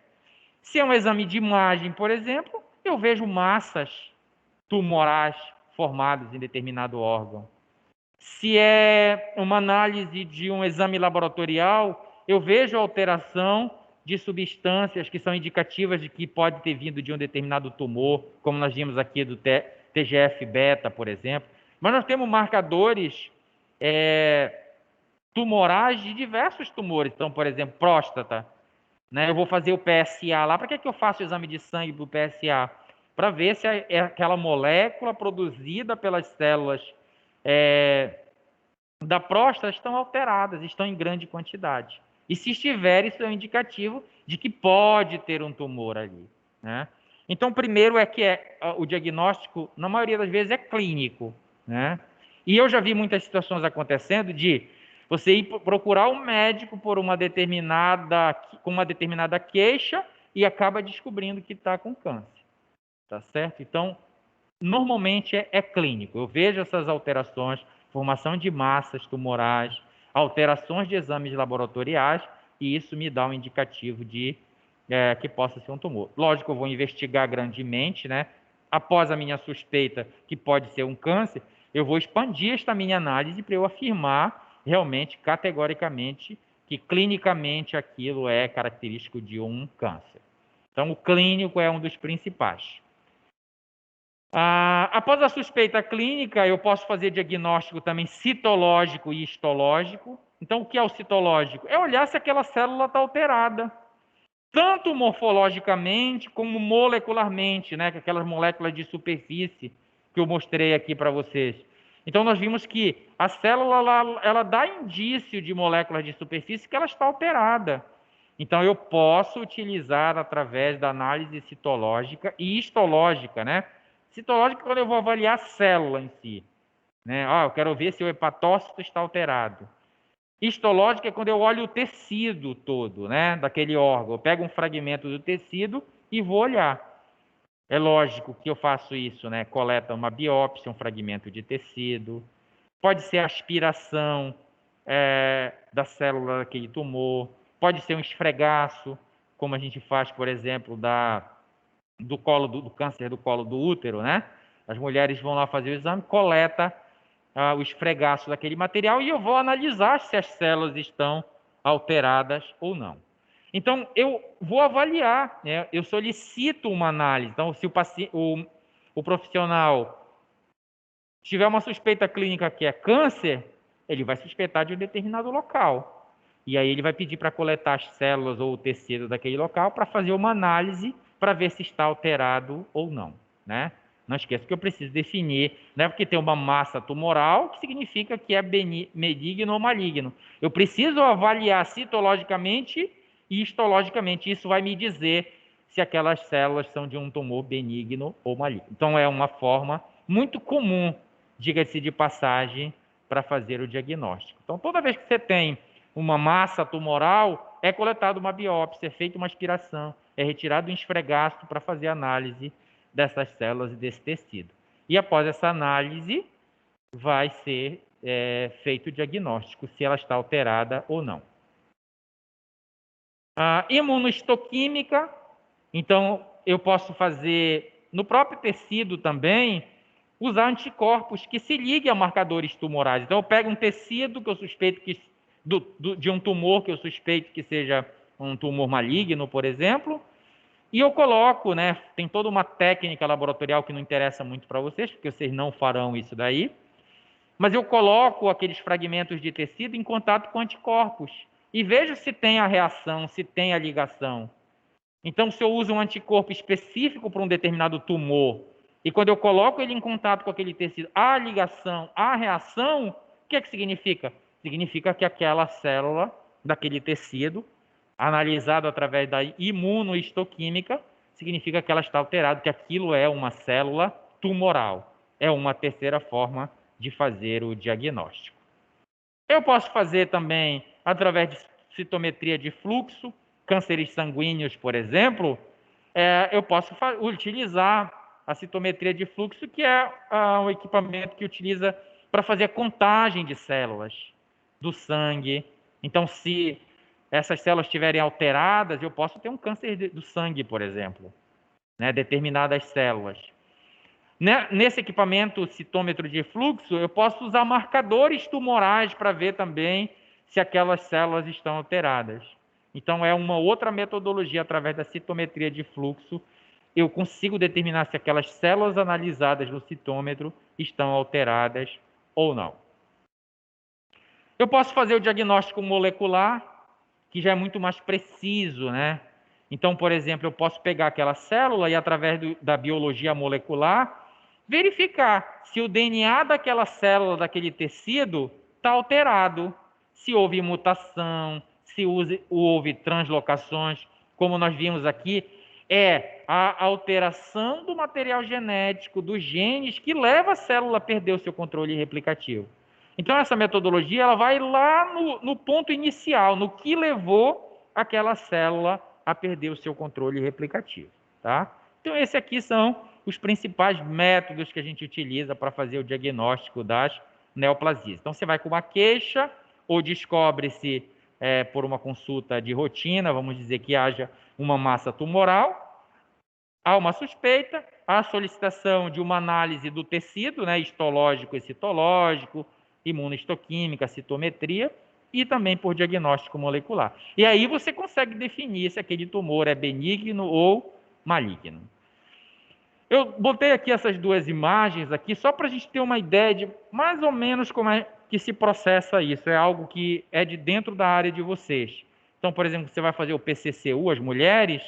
Se é um exame de imagem, por exemplo, eu vejo massas tumorais formadas em determinado órgão. Se é uma análise de um exame laboratorial, eu vejo alteração de substâncias que são indicativas de que pode ter vindo de um determinado tumor, como nós vimos aqui do TGF-beta, por exemplo. Mas nós temos marcadores tumorais de diversos tumores. Então, por exemplo, próstata. Né? Eu vou fazer o PSA lá. Para que eu faço o exame de sangue do PSA? Para ver se aquela molécula produzida pelas células da próstata estão alteradas, estão em grande quantidade. E se estiver, isso é um indicativo de que pode ter um tumor ali. Né? Então, primeiro o diagnóstico, na maioria das vezes, é clínico. Né? E eu já vi muitas situações acontecendo de você ir procurar um médico com uma determinada queixa e acaba descobrindo que está com câncer. Tá certo? Então, normalmente é clínico. Eu vejo essas alterações, formação de massas tumorais, alterações de exames laboratoriais, e isso me dá um indicativo de que possa ser um tumor. Lógico, eu vou investigar grandemente, né? Após a minha suspeita que pode ser um câncer, eu vou expandir esta minha análise para eu afirmar realmente, categoricamente, que clinicamente aquilo é característico de um câncer. Então, o clínico é um dos principais. Após a suspeita clínica, eu posso fazer diagnóstico também citológico e histológico. Então, o que é o citológico? É olhar se aquela célula está alterada, tanto morfologicamente como molecularmente, né? Com aquelas moléculas de superfície que eu mostrei aqui para vocês. Então, nós vimos que a célula ela dá indício de moléculas de superfície que ela está alterada. Então, eu posso utilizar através da análise citológica e histológica, né? Citológica, quando eu vou avaliar a célula em si. Né? Eu quero ver se o hepatócito está alterado. Histológica é quando eu olho o tecido todo, né, daquele órgão. Eu pego um fragmento do tecido e vou olhar. É lógico que eu faço isso, né? Coleta uma biópsia, um fragmento de tecido. Pode ser aspiração da célula daquele tumor. Pode ser um esfregaço, como a gente faz, por exemplo, do câncer do colo do útero, né? As mulheres vão lá fazer o exame, coleta o esfregaço daquele material e eu vou analisar se as células estão alteradas ou não. Então, eu vou avaliar, né? Eu solicito uma análise. Então, se o profissional tiver uma suspeita clínica que é câncer, ele vai suspeitar de um determinado local. E aí ele vai pedir para coletar as células ou o tecido daquele local para fazer uma análise para ver se está alterado ou não, né? Não esqueça que eu preciso definir, não é porque tem uma massa tumoral que significa que é benigno ou maligno. Eu preciso avaliar citologicamente e histologicamente. Isso vai me dizer se aquelas células são de um tumor benigno ou maligno. Então, é uma forma muito comum diga-se de passagem, para fazer o diagnóstico. Então, toda vez que você tem uma massa tumoral, é coletada uma biópsia, é feita uma aspiração, é retirado um esfregaço para fazer análise dessas células e desse tecido. E após essa análise, vai ser feito o diagnóstico, se ela está alterada ou não. A imunohistoquímica, então, eu posso fazer, no próprio tecido também, usar anticorpos que se liguem a marcadores tumorais. Então, eu pego um tecido que eu suspeito que, de um tumor que eu suspeito que seja um tumor maligno, por exemplo, e eu coloco, né, tem toda uma técnica laboratorial que não interessa muito para vocês, porque vocês não farão isso daí, mas eu coloco aqueles fragmentos de tecido em contato com anticorpos e vejo se tem a reação, se tem a ligação. Então, se eu uso um anticorpo específico para um determinado tumor, e quando eu coloco ele em contato com aquele tecido, há ligação, há reação, o que é que significa? Significa que aquela célula daquele tecido, analisado através da imunohistoquímica, significa que ela está alterada, que aquilo é uma célula tumoral. É uma terceira forma de fazer o diagnóstico. Eu posso fazer também através de citometria de fluxo, cânceres sanguíneos, por exemplo, eu posso utilizar a citometria de fluxo, que é um equipamento que utiliza para fazer a contagem de células do sangue. Então, se essas células estiverem alteradas, eu posso ter um câncer do sangue, por exemplo, né, determinadas células. Nesse equipamento citômetro de fluxo, eu posso usar marcadores tumorais para ver também se aquelas células estão alteradas. Então, é uma outra metodologia, através da citometria de fluxo, eu consigo determinar se aquelas células analisadas no citômetro estão alteradas ou não. Eu posso fazer o diagnóstico molecular, que já é muito mais preciso, né? Então, por exemplo, eu posso pegar aquela célula e, através da biologia molecular, verificar se o DNA daquela célula, daquele tecido, está alterado, se houve mutação, se houve translocações, como nós vimos aqui, é a alteração do material genético, dos genes, que leva a célula a perder o seu controle replicativo. Então, essa metodologia ela vai lá no ponto inicial, no que levou aquela célula a perder o seu controle replicativo. Tá? Então, esses aqui são os principais métodos que a gente utiliza para fazer o diagnóstico das neoplasias. Então, você vai com uma queixa ou descobre-se por uma consulta de rotina, vamos dizer que haja uma massa tumoral, há uma suspeita, há a solicitação de uma análise do tecido, né, histológico e citológico, imunohistoquímica, citometria, e também por diagnóstico molecular. E aí você consegue definir se aquele tumor é benigno ou maligno. Eu botei aqui essas duas imagens aqui só para a gente ter uma ideia de mais ou menos como é que se processa isso. É algo que é de dentro da área de vocês. Então, por exemplo, você vai fazer o PCCU, as mulheres,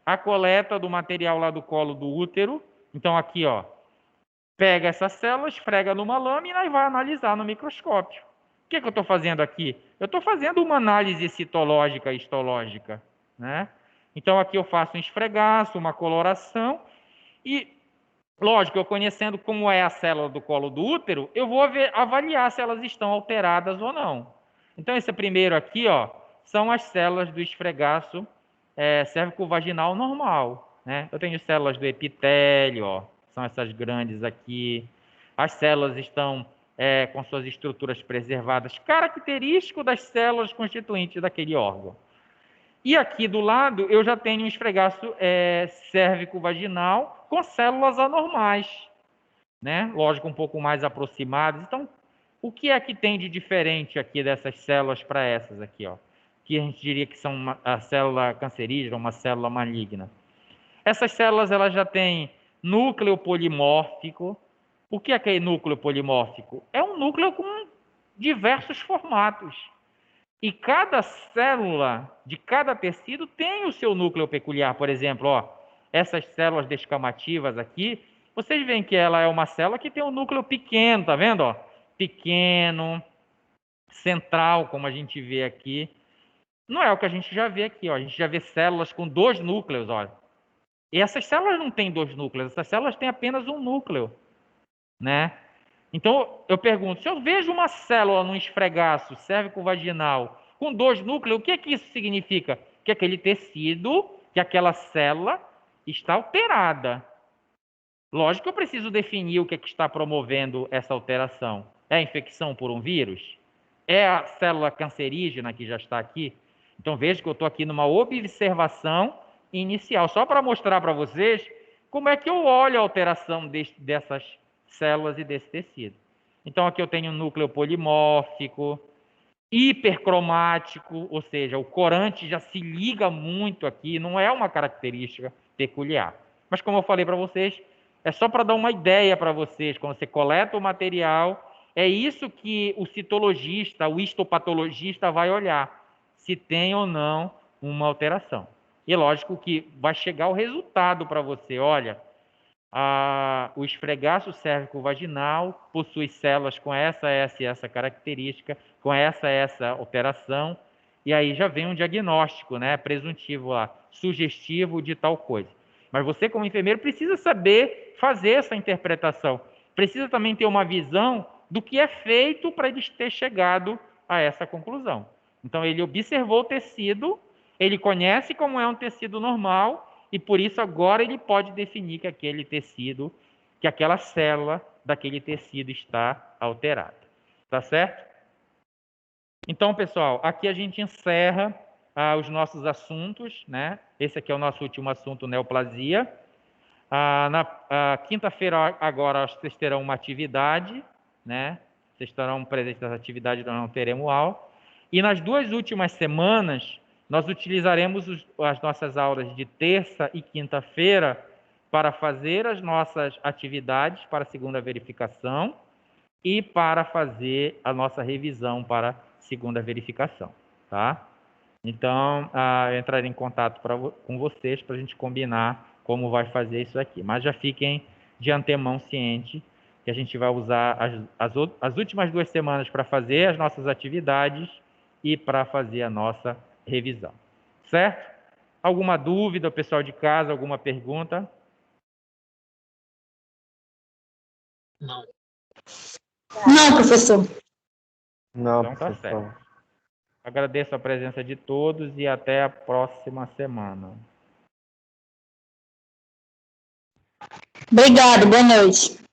a coleta do material lá do colo do útero. Então, aqui, ó, pega essa célula, esfrega numa lâmina e vai analisar no microscópio. O que eu estou fazendo aqui? Eu estou fazendo uma análise citológica e histológica, né? Então, aqui eu faço um esfregaço, uma coloração e, lógico, eu conhecendo como é a célula do colo do útero, eu vou avaliar se elas estão alteradas ou não. Então, esse primeiro aqui, ó, são as células do esfregaço cérvico-vaginal normal, né? Eu tenho células do epitélio, ó, são essas grandes aqui. As células estão com suas estruturas preservadas, característico das células constituintes daquele órgão. E aqui do lado eu já tenho um esfregaço cérvico-vaginal com células anormais, né? Lógico, um pouco mais aproximadas. Então, o que é que tem de diferente aqui dessas células para essas aqui, ó? Que a gente diria que são a célula cancerígena, uma célula maligna. Essas células elas já têm núcleo polimórfico. O que é núcleo polimórfico? É um núcleo com diversos formatos. E cada célula de cada tecido tem o seu núcleo peculiar. Por exemplo, ó, essas células descamativas aqui, vocês veem que ela é uma célula que tem um núcleo pequeno, tá vendo? Ó? Pequeno, central, como a gente vê aqui. Não é o que a gente já vê aqui, ó. A gente já vê células com 2 núcleos, olha. E essas células não têm 2 núcleos, essas células têm apenas um núcleo, né? Então, eu pergunto, se eu vejo uma célula no esfregaço cérvico-vaginal com 2 núcleos, o que é que isso significa? Que aquele tecido, que aquela célula está alterada. Lógico que eu preciso definir o que é que está promovendo essa alteração. É a infecção por um vírus? É a célula cancerígena que já está aqui? Então veja que eu estou aqui numa observação inicial, só para mostrar para vocês como é que eu olho a alteração dessas células e desse tecido. Então aqui eu tenho um núcleo polimórfico, hipercromático, ou seja, o corante já se liga muito aqui, não é uma característica peculiar. Mas como eu falei para vocês, é só para dar uma ideia para vocês, quando você coleta o material, é isso que o citologista, o histopatologista vai olhar, se tem ou não uma alteração. E lógico que vai chegar o resultado para você, olha, o esfregaço cérvico-vaginal possui células com essa e essa característica, com essa alteração, e aí já vem um diagnóstico, né, presuntivo lá, sugestivo de tal coisa. Mas você, como enfermeiro, precisa saber fazer essa interpretação. Precisa também ter uma visão do que é feito para ele ter chegado a essa conclusão. Então, ele observou o tecido, ele conhece como é um tecido normal, e por isso agora ele pode definir que aquele tecido, que aquela célula daquele tecido está alterada. Tá certo? Então, pessoal, aqui a gente encerra os nossos assuntos, né? Esse aqui é o nosso último assunto, neoplasia. Na quinta-feira agora vocês terão uma atividade, né? Vocês estarão presentes nas atividades, nós não teremos aula. E nas 2 últimas semanas, nós utilizaremos as nossas aulas de terça e quinta-feira para fazer as nossas atividades para a segunda verificação e para fazer a nossa revisão para a segunda verificação, tá? Então, eu entrarei em contato com vocês para a gente combinar como vai fazer isso aqui. Mas já fiquem de antemão cientes que a gente vai usar as últimas 2 semanas para fazer as nossas atividades e para fazer a nossa revisão. Certo? Alguma dúvida, pessoal de casa, alguma pergunta? Não, professor. Não, Então tá professor. certo. Agradeço a presença de todos e até a próxima semana. Obrigado, boa noite.